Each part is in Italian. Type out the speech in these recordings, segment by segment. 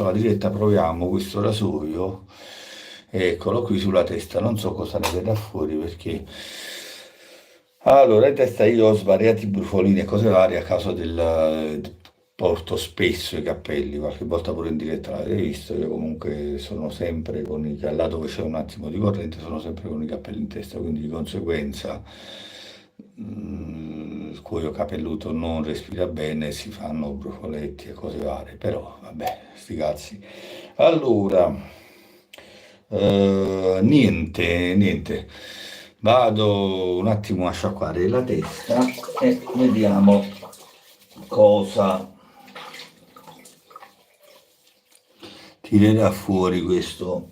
faccio la diretta, proviamo questo rasoio, eccolo qui sulla testa, non so cosa ne verrà fuori perché... Allora, in testa io ho svariati brufolini e cose varie a causa del... Porto spesso i cappelli, qualche volta pure in diretta l'avete visto, io comunque sono sempre con i... là dove c'è un attimo di corrente sono sempre con i capelli in testa, quindi di conseguenza il cuoio capelluto non respira bene, si fanno brufoletti e cose varie, però vabbè, sti cazzi. Allora, niente, vado un attimo a sciacquare la testa e vediamo cosa tirerà fuori questo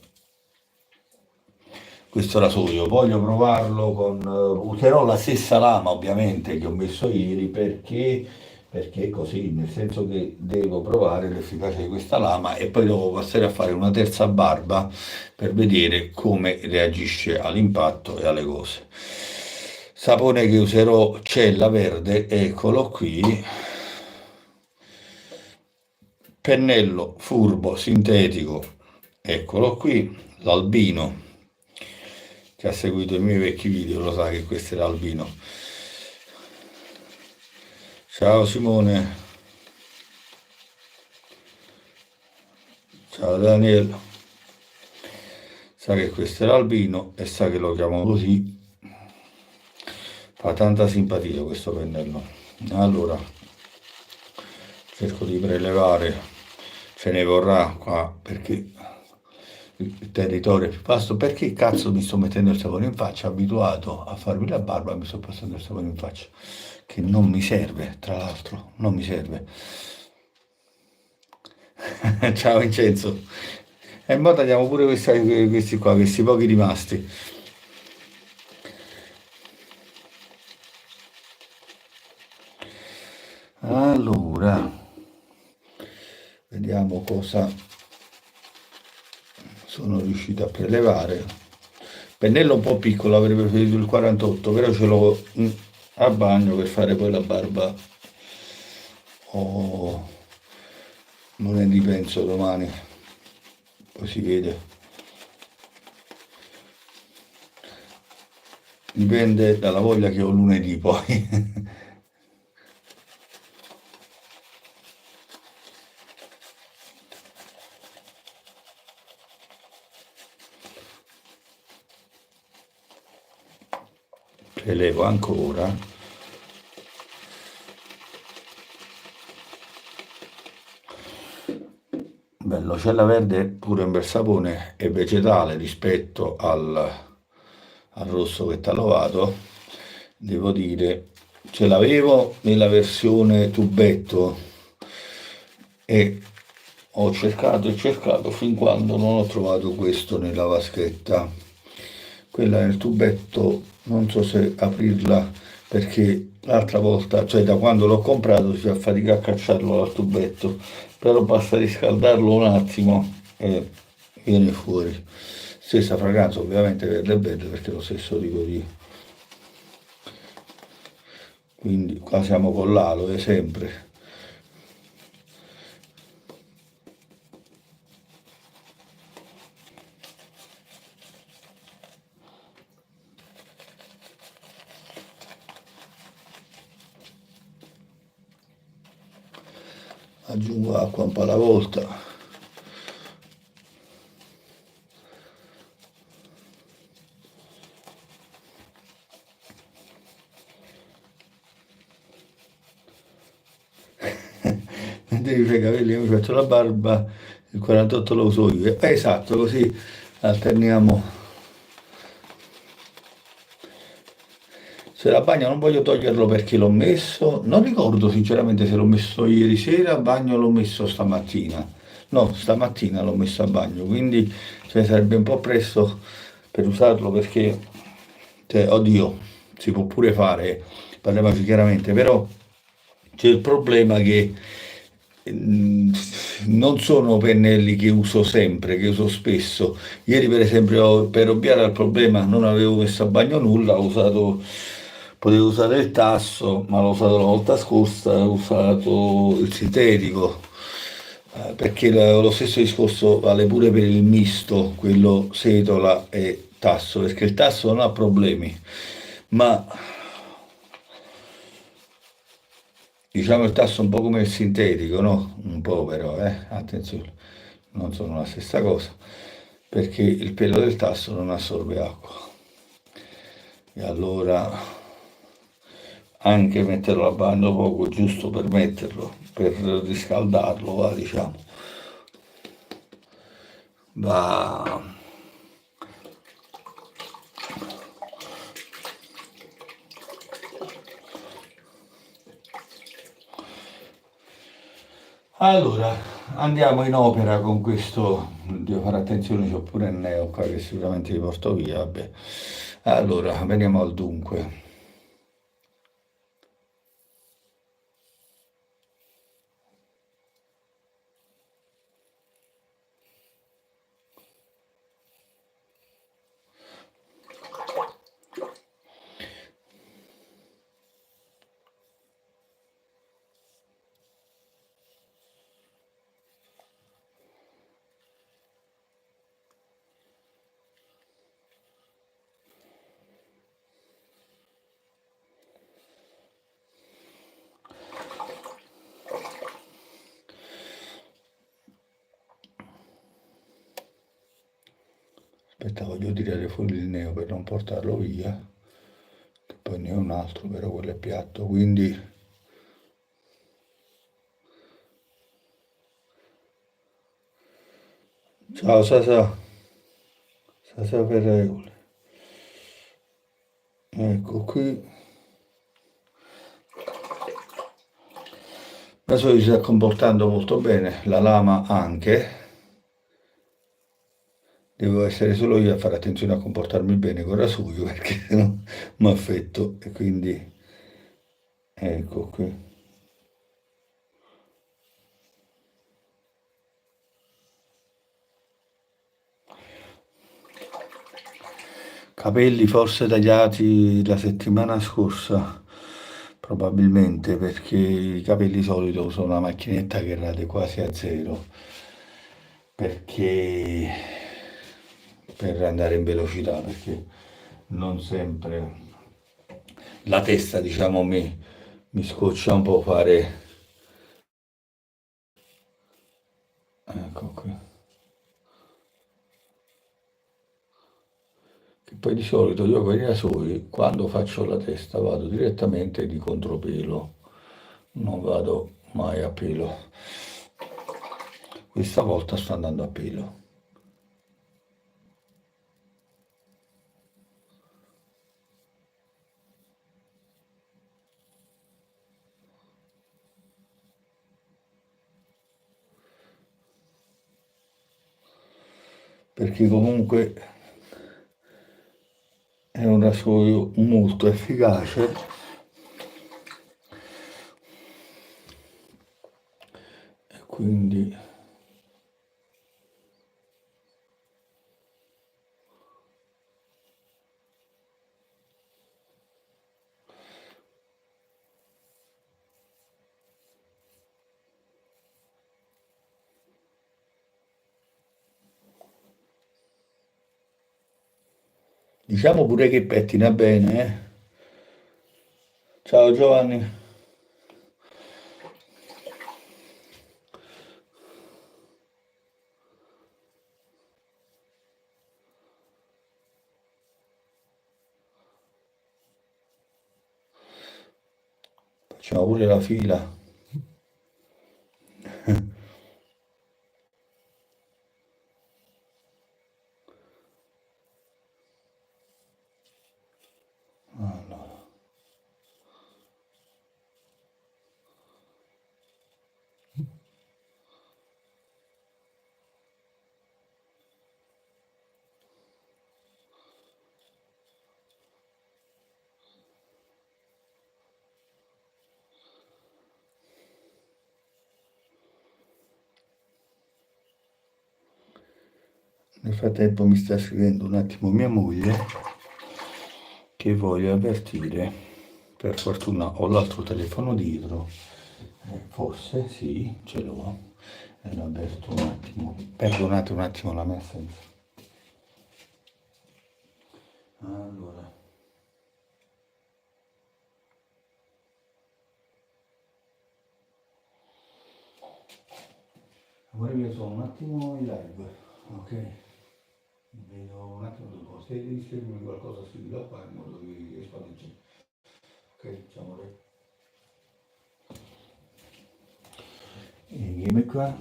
rasoio. Voglio provarlo con... userò la stessa lama ovviamente che ho messo ieri perché è così, nel senso che devo provare l'efficacia di questa lama e poi devo passare a fare una terza barba per vedere come reagisce all'impatto e alle cose. Sapone che userò Cella Verde, eccolo qui. Pennello furbo sintetico, eccolo qui, l'albino. Chi ha seguito i miei vecchi video lo sa che questo è l'albino. Ciao Simone. Ciao Daniele. Sa che questo è l'albino e sa che lo chiamo così. Fa tanta simpatia questo pennello. Allora, cerco di prelevare, ce ne vorrà qua perché il territorio è più vasto. Perché cazzo mi sto mettendo il sapone in faccia? Abituato a farmi la barba, mi sto passando il sapone in faccia, che non mi serve, tra l'altro, non mi serve. Ciao Vincenzo. E mo tagliamo pure questi qua, questi pochi rimasti. Allora, vediamo cosa sono riuscito a prelevare. Pennello un po' piccolo, avrei preferito il 48, però ce l'ho a bagno per fare poi la barba. Lunedì penso domani, poi si vede. Dipende dalla voglia che ho lunedì poi. Prelevo ancora. Bello, Cella Verde pure un bel sapone, è vegetale rispetto al rosso che ti ha lovato, devo dire, ce l'avevo nella versione tubetto e ho cercato e cercato fin quando non ho trovato questo nella vaschetta. Quella nel tubetto non so se aprirla perché l'altra volta, cioè da quando l'ho comprato, si fa fatica a cacciarlo dal tubetto, però basta riscaldarlo un attimo e viene fuori. Stessa fragranza ovviamente verde e verde perché è lo stesso tipo di... Quindi qua siamo con l'aloe sempre. Aggiungo acqua un po' alla volta. Devi fare i capelli, io mi faccio la barba, il 48 lo uso io. Esatto, così alterniamo. Se la bagno non voglio toglierlo perché l'ho messo, non ricordo sinceramente se l'ho messo ieri sera, a bagno l'ho messo stamattina. No, stamattina l'ho messo a bagno, quindi cioè, sarebbe un po' presto per usarlo perché, cioè, oddio, si può pure fare, parliamoci chiaramente, però c'è il problema che non sono pennelli che uso sempre, che uso spesso. Ieri per esempio per ovviare al problema non avevo messo a bagno nulla, potevo usare il tasso, ma l'ho usato la volta scorsa, ho usato il sintetico. perché lo stesso discorso vale pure per il misto, quello setola e tasso, perché il tasso non ha problemi, ma diciamo il tasso è un po' come il sintetico, no? Un po' però, attenzione, non sono la stessa cosa, perché il pelo del tasso non assorbe acqua. E allora anche metterlo a bagno poco, giusto per metterlo, per riscaldarlo, va, diciamo, va. Allora, andiamo in opera con questo, devo fare attenzione, c'ho pure il neo qua che sicuramente li porto via, vabbè. Allora, veniamo al dunque. Aspetta, voglio tirare fuori il neo per non portarlo via, che poi ne ho un altro, però quello è piatto, quindi. Ciao Sasa, Sasa per regole. Ecco qui. Adesso si sta comportando molto bene, la lama anche. Devo essere solo io a fare attenzione a comportarmi bene con Rasuio perché sennò mi affetto e quindi ecco qui. Capelli forse tagliati la settimana scorsa, probabilmente perché i capelli solito uso una macchinetta che rade quasi a zero, perché per andare in velocità, perché non sempre la testa, diciamo, mi scoccia un po' fare. Ecco qui. Che poi di solito io con i rasoi, quando faccio la testa, vado direttamente di contropelo, non vado mai a pelo. Questa volta sto andando a pelo. Perché comunque è un rasoio molto efficace e quindi diciamo pure che pettina bene, eh. Ciao Giovanni. Facciamo pure la fila. Allora. Nel frattempo mi sta scrivendo un attimo mia moglie che voglio avvertire, per fortuna ho l'altro telefono dietro, forse sì, ce l'ho, l'ho aperto un attimo, perdonate un attimo la mia assenza. Allora, ora io sono un attimo in live, ok? Vedo un attimo dopo, devi scrivermi qualcosa su di là qua in modo che riesco a leggere. Ok, ciao amore. E qua.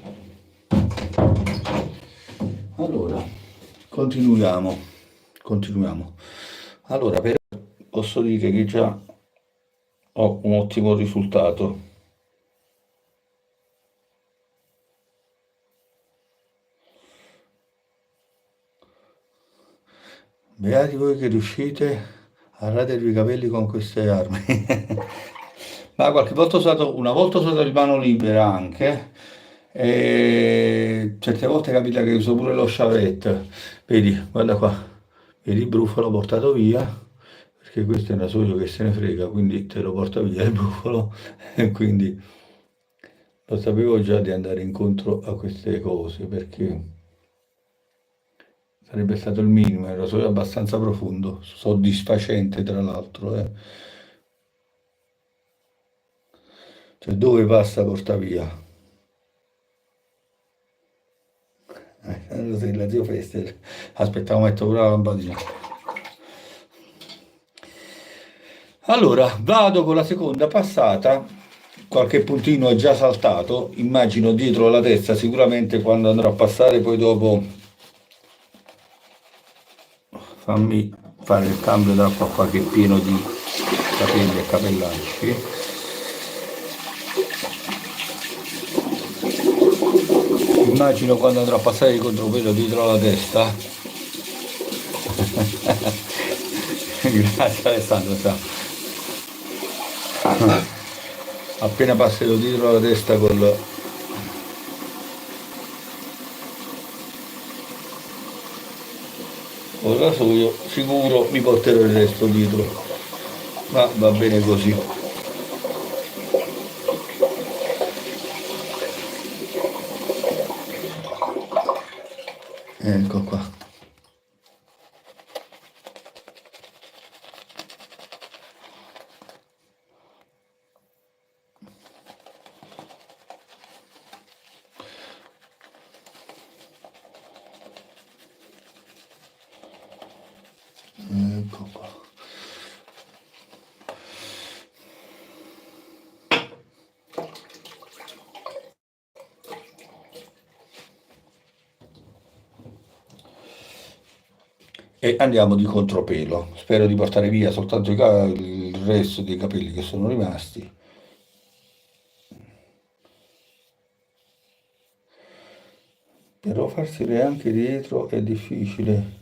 Allora, continuiamo. Allora, posso dire che già ho un ottimo risultato. Beati voi che riuscite a radervi i capelli con queste armi. Ma qualche volta una volta ho usato il mano libera anche, e certe volte capita che uso pure lo sciavetto. Vedi, guarda qua, vedi il brufolo portato via, perché questo è un rasoio che se ne frega, quindi te lo porta via il brufolo, e quindi lo sapevo già di andare incontro a queste cose, perché sarebbe stato il minimo, era solo abbastanza profondo, soddisfacente tra l'altro. Cioè dove passa porta via. La zio Fester. Aspettiamo, metto pure la lampadina. Allora, vado con la seconda passata. Qualche puntino è già saltato, immagino dietro la testa, sicuramente quando andrò a passare, poi dopo fammi fare il cambio d'acqua qua che è pieno di capelli e capellacci. Immagino quando andrò a passare il contropelo dietro la testa. Grazie Alessandro, ciao. Appena passerò dietro la testa col rasoio, sicuro mi porterò il resto dietro, ma va bene così. Ecco qua. Ecco qua. E andiamo di contropelo. Spero di portare via soltanto il resto dei capelli che sono rimasti. Però farsene anche dietro è difficile.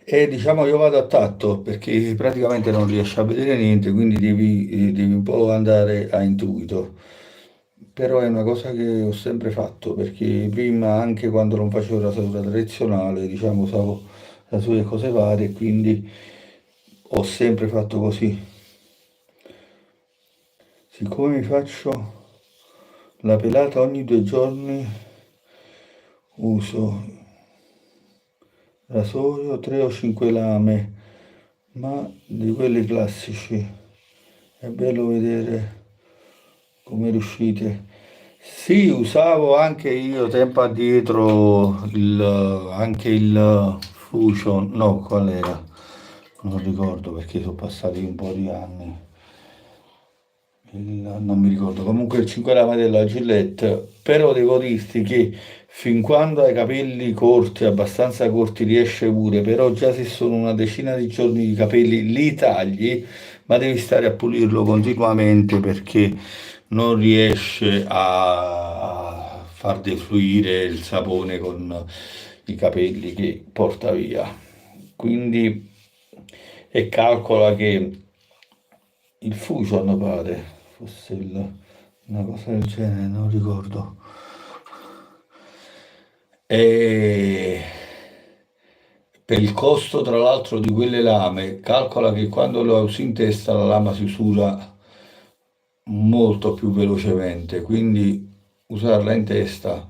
E diciamo io vado a tatto perché praticamente non riesci a vedere niente, quindi devi un po' andare a intuito. Però è una cosa che ho sempre fatto, perché prima, anche quando non facevo la rasoia tradizionale, diciamo, usavo rasoie e cose varie, quindi ho sempre fatto così. Siccome mi faccio la pelata ogni 2 giorni, uso rasoio 3 o 5 lame, ma di quelli classici. È bello vedere come riuscite. Sì, usavo anche io tempo addietro anche il Fusion, no, qual era? Non ricordo perché sono passati un po' di anni. Non mi ricordo, comunque il 5 lama della Gillette, però devo dirti che fin quando hai i capelli corti, abbastanza corti, riesce pure, però già se sono una decina di giorni di capelli li tagli, ma devi stare a pulirlo continuamente perché non riesce a far defluire il sapone con i capelli che porta via. Quindi, e calcola che il Fusion pare fosse una cosa del genere, non ricordo. E per il costo, tra l'altro, di quelle lame, calcola che quando lo usi in testa la lama si usura molto più velocemente, quindi usarla in testa,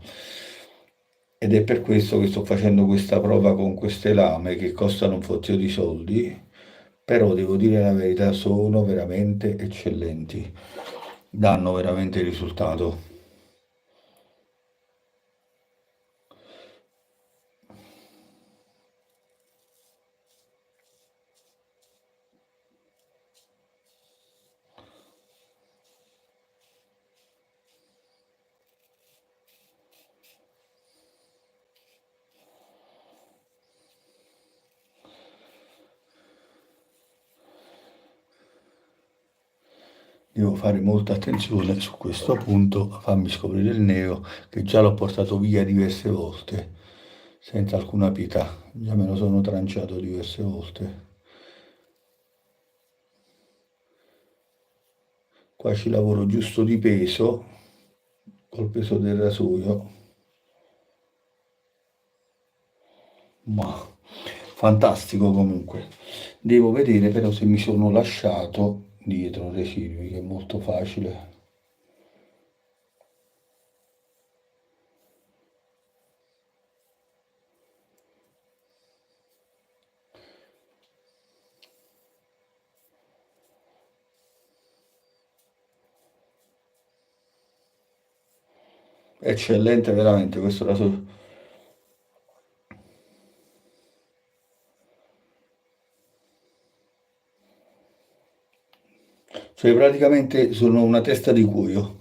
ed è per questo che sto facendo questa prova con queste lame che costano un fottio di soldi, però devo dire la verità, sono veramente eccellenti, danno veramente risultato. Devo fare molta attenzione su questo punto, a farmi scoprire il nero, che già l'ho portato via diverse volte, senza alcuna pietà, già me lo sono tranciato diverse volte. Qua ci lavoro giusto di peso, col peso del rasoio, ma fantastico comunque. Devo vedere però se mi sono lasciato dietro residui, che è molto facile. Eccellente veramente questo rasoio. Cioè praticamente sono una testa di cuoio.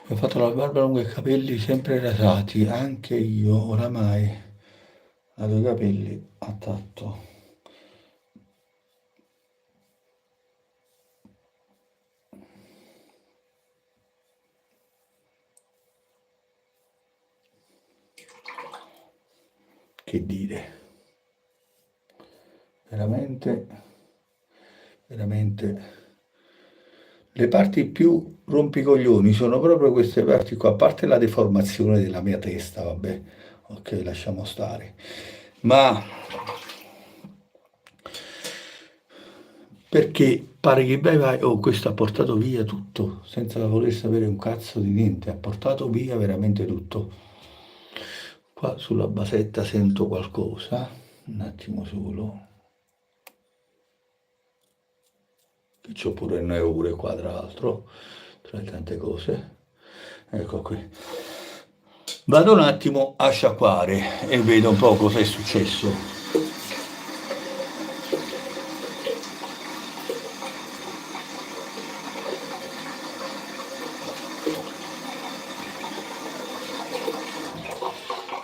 Ho fatto la barba lunga e i capelli sempre rasati, anche io oramai vado i capelli a tatto. Che dire, veramente, veramente. Le parti più rompicoglioni sono proprio queste parti qua, a parte la deformazione della mia testa, vabbè, ok, lasciamo stare. Ma perché pare che vai, vai, oh, questo ha portato via tutto, senza voler sapere un cazzo di niente, ha portato via veramente tutto. Qua sulla basetta sento qualcosa, un attimo solo, che c'ho pure il neure qua tra l'altro, tra le tante cose. Ecco qui. Vado un attimo a sciacquare e vedo un po' cosa è successo.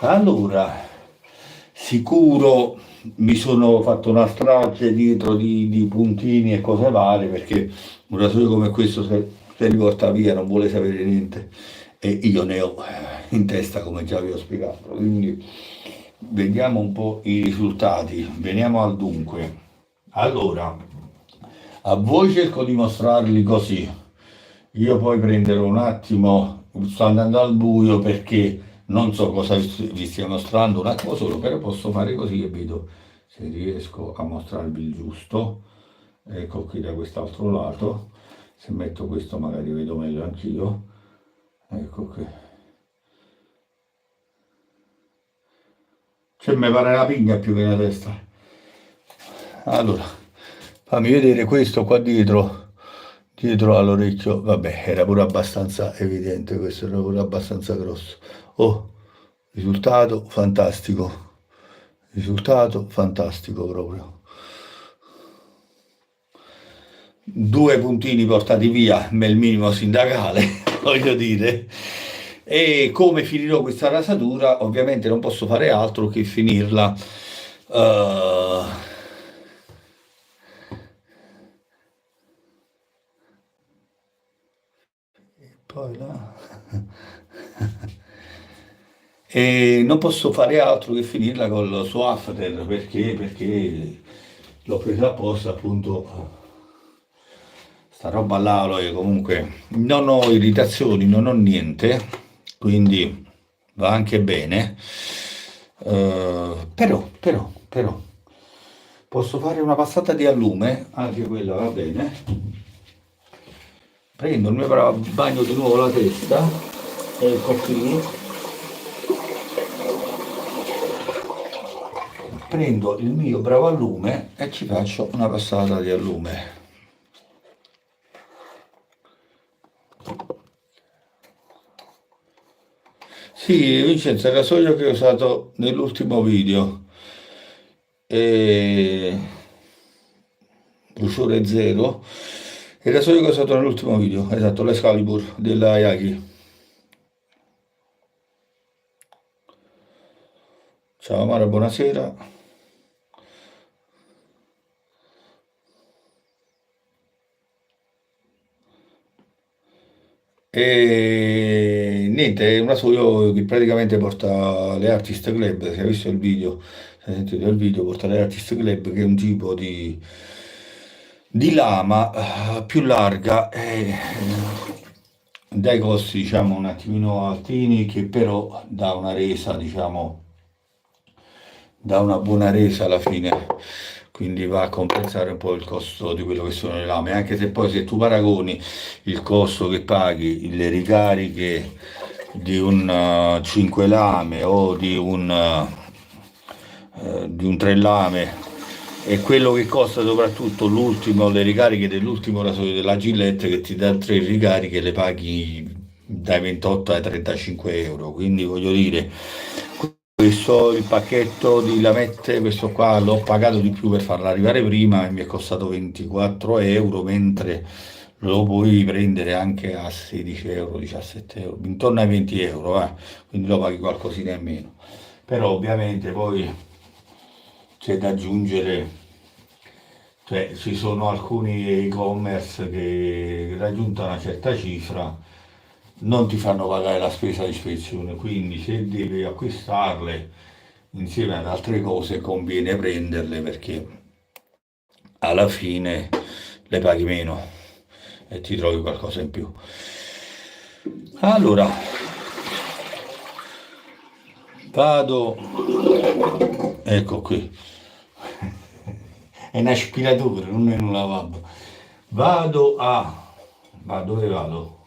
Allora, sicuro mi sono fatto una strage dietro di puntini e cose varie, perché un rasoio come questo se li porta via non vuole sapere niente, e io ne ho in testa come già vi ho spiegato. Quindi vediamo un po' i risultati, veniamo al dunque. Allora, a voi cerco di mostrarli così. Io poi prenderò un attimo, sto andando al buio perché non so cosa vi stia mostrando, un attimo solo, però posso fare così e vedo se riesco a mostrarvi il giusto. Ecco qui da quest'altro lato, se metto questo magari vedo meglio anch'io. Ecco qui. Cioè mi pare una pigna più che una testa. Allora, fammi vedere questo qua dietro all'orecchio, vabbè, era pure abbastanza evidente, questo era pure abbastanza grosso. Oh, risultato fantastico proprio. Due puntini portati via, nel minimo sindacale, voglio dire. E come finirò questa rasatura, ovviamente non posso fare altro che finirla. eh, Poi là. E non posso fare altro che finirla col suo after, perché l'ho presa apposta appunto. Sta roba là, comunque non ho irritazioni, non ho niente, quindi va anche bene. Però, posso fare una passata di allume, anche quella va bene. Prendo il mio bagno di nuovo la testa, ecco qui, prendo il mio bravo allume e ci faccio una passata di allume. Sì, Vincenzo, il rasoio che ho usato nell'ultimo video, e bruciore zero, il rasoio che ho usato nell'ultimo video, esatto, l'Excalibur della Yagi. Ciao Mara, buonasera. E niente, è un rasoio che praticamente porta le Artist Club, se hai visto il video, se hai sentito il video, porta le Artist Club, che è un tipo di lama più larga e dai costi diciamo un attimino altini, che però dà una resa, diciamo, dà una buona resa alla fine, quindi va a compensare un po' il costo di quello che sono le lame, anche se poi se tu paragoni il costo che paghi, le ricariche di un 5 lame o di un 3 lame, e quello che costa soprattutto l'ultimo, le ricariche dell'ultimo rasoio della Gillette, che ti dà 3 ricariche, le paghi dai 28 ai 35 euro, quindi voglio dire, questo, il pacchetto di lamette, questo qua l'ho pagato di più per farlo arrivare prima e mi è costato 24 euro, mentre lo puoi prendere anche a 16 euro, 17 euro, intorno ai 20 euro, quindi lo paghi qualcosina in meno. Però ovviamente poi c'è da aggiungere, cioè ci sono alcuni e-commerce che raggiunta una certa cifra non ti fanno pagare la spesa di spedizione, quindi se devi acquistarle insieme ad altre cose conviene prenderle, perché alla fine le paghi meno e ti trovi qualcosa in più. Allora, vado, ecco qui, è un aspiratore, non è un lavabo. Vado a, ma dove vado?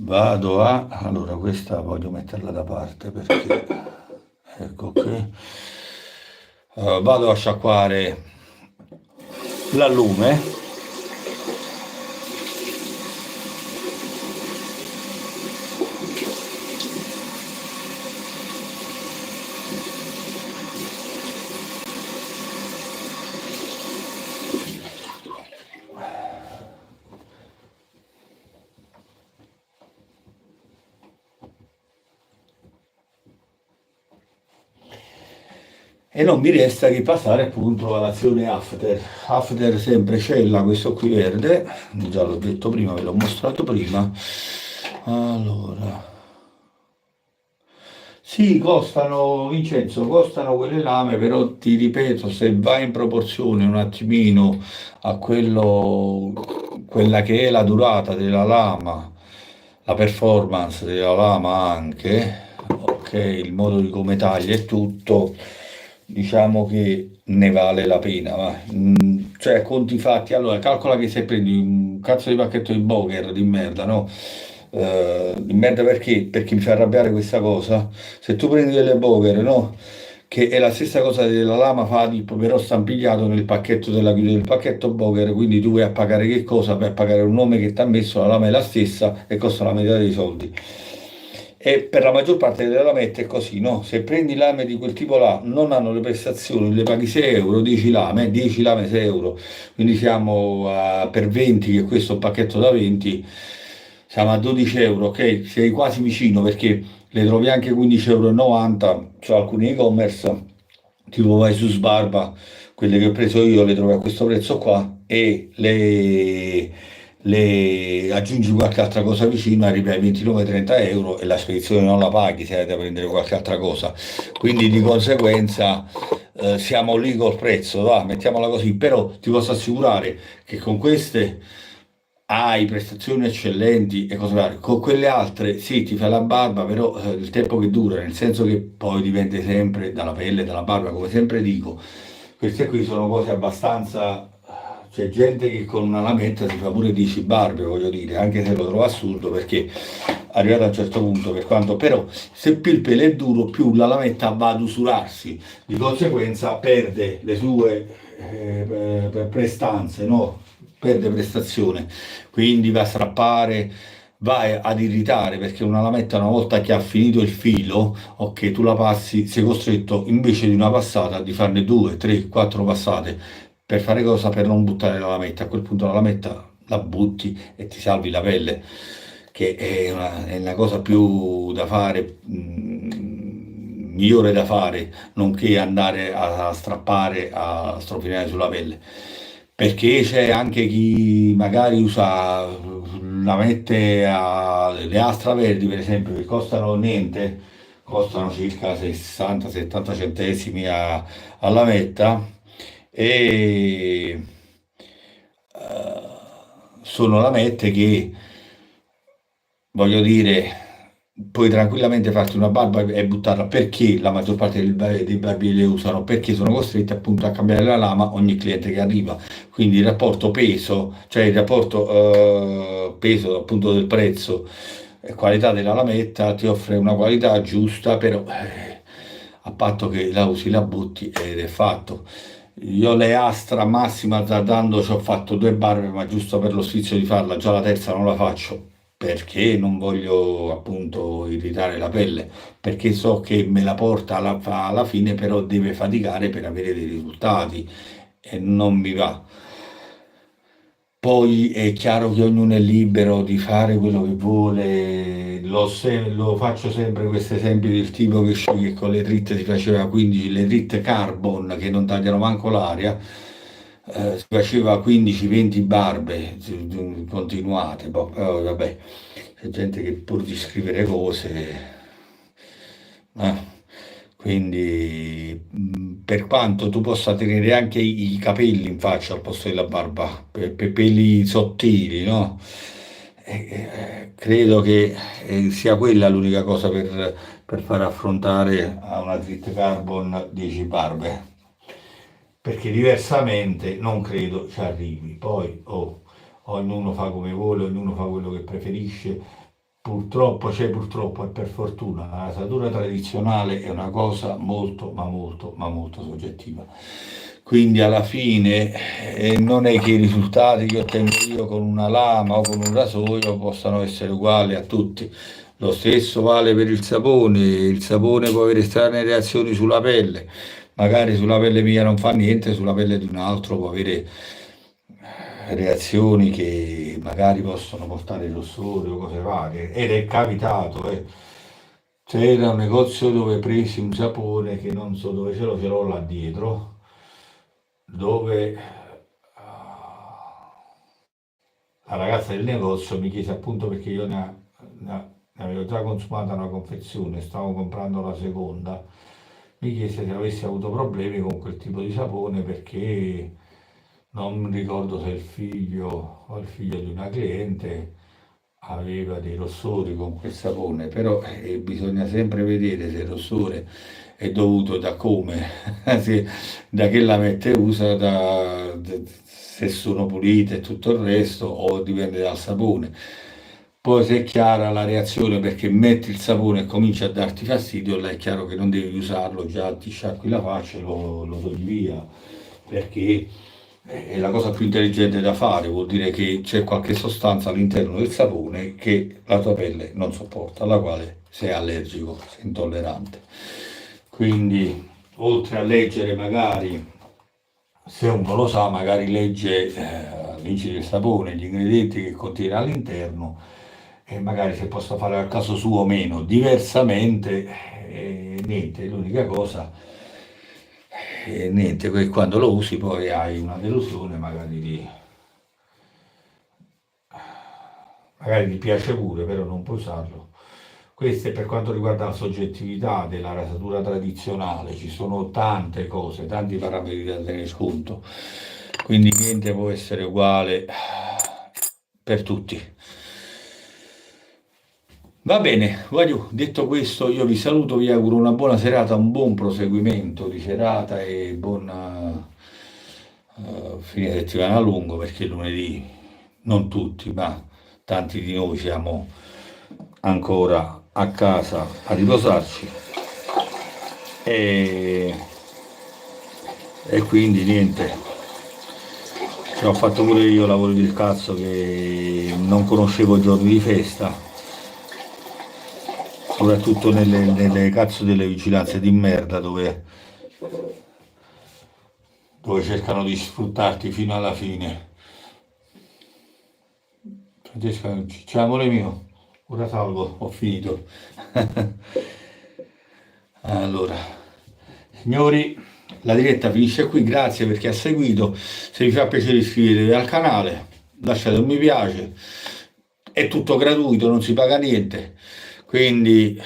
Vado a, allora questa voglio metterla da parte perché, ecco qui. Vado a sciacquare l'allume. E non mi resta che passare appunto all'azione after. After sempre cella, questo qui verde, già l'ho detto prima, ve l'ho mostrato prima. Allora, sì, costano, Vincenzo, costano quelle lame, però ti ripeto, se vai in proporzione un attimino a quello, quella che è la durata della lama, la performance della lama anche, ok, il modo di come taglia e tutto, diciamo che ne vale la pena, va. Cioè, conti fatti, allora, calcola che se prendi un cazzo di pacchetto di Boger di merda, no? Di merda perché? Perché mi fa arrabbiare questa cosa. Se tu prendi delle Boger, no? Che è la stessa cosa della lama Fadip, però stampigliato nel pacchetto della chiusura del pacchetto Boger, quindi tu vai a pagare che cosa? Vai a pagare un nome che ti ha messo, la lama è la stessa e costa la metà dei soldi. E per la maggior parte delle lamette è così, no? Se prendi lame di quel tipo là, non hanno le prestazioni, le paghi 6 euro, 10 lame 6 euro, quindi siamo per 20, che questo è un pacchetto da 20, siamo a 12 euro, ok? Sei quasi vicino, perché le trovi anche 15,90 euro su alcuni e-commerce, tipo vai su Sbarba, quelle che ho preso io le trovi a questo prezzo qua, e le aggiungi qualche altra cosa vicino, arrivi ai 29-30 euro e la spedizione non la paghi se hai da prendere qualche altra cosa. Quindi di conseguenza siamo lì col prezzo, va, mettiamola così, però ti posso assicurare che con queste hai prestazioni eccellenti e cose varie. Con quelle altre, sì, ti fai la barba, però il tempo che dura, nel senso che poi dipende sempre dalla pelle, dalla barba, come sempre dico. Queste qui sono cose abbastanza... C'è gente che con una lametta si fa pure 10 barbe, voglio dire, anche se lo trovo assurdo perché arrivato a un certo punto, per quanto però se più il pelo è duro, più la lametta va ad usurarsi, di conseguenza perde le sue prestanze, no? Perde prestazione, quindi va a strappare, va ad irritare perché una lametta una volta che ha finito il filo, ok, tu la passi, sei costretto invece di una passata di farne due, tre, quattro passate per fare cosa? Per non buttare la lametta. A quel punto la lametta la butti e ti salvi la pelle, che è una cosa più da fare, migliore da fare, nonché andare a strappare, a strofinare sulla pelle. Perché c'è anche chi magari usa, la mette le astra verdi, per esempio, che costano niente, costano circa 60-70 centesimi alla metta e sono lamette che, voglio dire, puoi tranquillamente farti una barba e buttarla perché la maggior parte dei barbieri le usano, perché sono costretti appunto a cambiare la lama ogni cliente che arriva. Quindi il rapporto peso, cioè il rapporto peso appunto del prezzo e qualità della lametta ti offre una qualità giusta, però a patto che la usi, la butti ed è fatto. Io le astra massima azzardando ci ho fatto due barbe, ma giusto per lo sfizio di farla, già la terza non la faccio perché non voglio appunto irritare la pelle, perché so che me la porta alla fine, però deve faticare per avere dei risultati e non mi va. Poi è chiaro che ognuno è libero di fare quello che vuole, lo faccio sempre questo esempio del tipo che con le dritte si faceva 15, le dritte carbon che non tagliano manco l'aria, si faceva 15-20 barbe continuate, poi, vabbè, c'è gente che pur di scrivere cose... Quindi, per quanto tu possa tenere anche i capelli in faccia al posto della barba, per peli sottili, no? Credo che sia quella l'unica cosa per far affrontare a una Grit Carbon 10 barbe, perché diversamente non credo ci arrivi. Poi, ognuno fa come vuole, ognuno fa quello che preferisce. Purtroppo c'è, purtroppo e per fortuna, la rasatura tradizionale è una cosa molto, ma molto, ma molto soggettiva. Quindi alla fine non è che i risultati che ottengo io con una lama o con un rasoio possano essere uguali a tutti. Lo stesso vale per il sapone può avere strane reazioni sulla pelle, magari sulla pelle mia non fa niente, sulla pelle di un altro può avere reazioni che magari possono portare rossore o cose varie. Ed è capitato, c'era un negozio dove presi un sapone che non so dove ce l'ho là dietro, dove la ragazza del negozio mi chiese appunto perché io ne avevo già consumata una confezione, stavo comprando la seconda, mi chiese se avessi avuto problemi con quel tipo di sapone perché non mi ricordo se il figlio o il figlio di una cliente aveva dei rossori con quel sapone, però bisogna sempre vedere se il rossore è dovuto da come, da che lamette usa, se sono pulite e tutto il resto, o dipende dal sapone. Poi se è chiara la reazione perché metti il sapone e comincia a darti fastidio, là è chiaro che non devi usarlo, già ti sciacqui la faccia e lo togli via, perché è la cosa più intelligente da fare, vuol dire che c'è qualche sostanza all'interno del sapone che la tua pelle non sopporta, alla quale sei allergico, sei intollerante. Quindi, oltre a leggere magari, se uno lo sa, magari legge l'indice del sapone, gli ingredienti che contiene all'interno e magari se posso fare al caso suo o meno. Diversamente, niente, l'unica cosa niente, quando lo usi poi hai una delusione, magari ti piace pure, però non puoi usarlo. Questo è per quanto riguarda la soggettività della rasatura tradizionale, ci sono tante cose, tanti parametri da tenere conto, quindi niente può essere uguale per tutti. Va bene, voglio, detto questo, io vi saluto, vi auguro una buona serata, un buon proseguimento di serata e buona fine settimana lungo perché lunedì non tutti, ma tanti di noi siamo ancora a casa a riposarci e, e quindi niente, ci ho fatto pure io lavori del cazzo che non conoscevo i giorni di festa, soprattutto nelle cazzo delle vigilanze di merda dove cercano di sfruttarti fino alla fine. Francesca, ciao amore mio, ora salgo, ho finito. Allora, signori, la diretta finisce qui, grazie per chi ha seguito, se vi fa piacere iscrivetevi al canale, lasciate un mi piace, è tutto gratuito, non si paga niente, quindi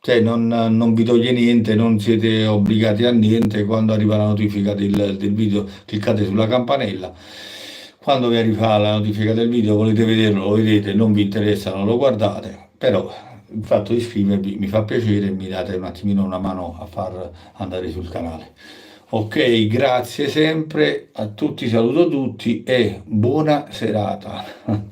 cioè, non vi toglie niente, non siete obbligati a niente, quando arriva la notifica del video cliccate sulla campanella, quando vi arriva la notifica del video volete vederlo, lo vedete, non vi interessa, non lo guardate, però il fatto di iscrivervi mi fa piacere e mi date un attimino una mano a far andare sul canale. Ok, grazie sempre a tutti, saluto tutti e buona serata.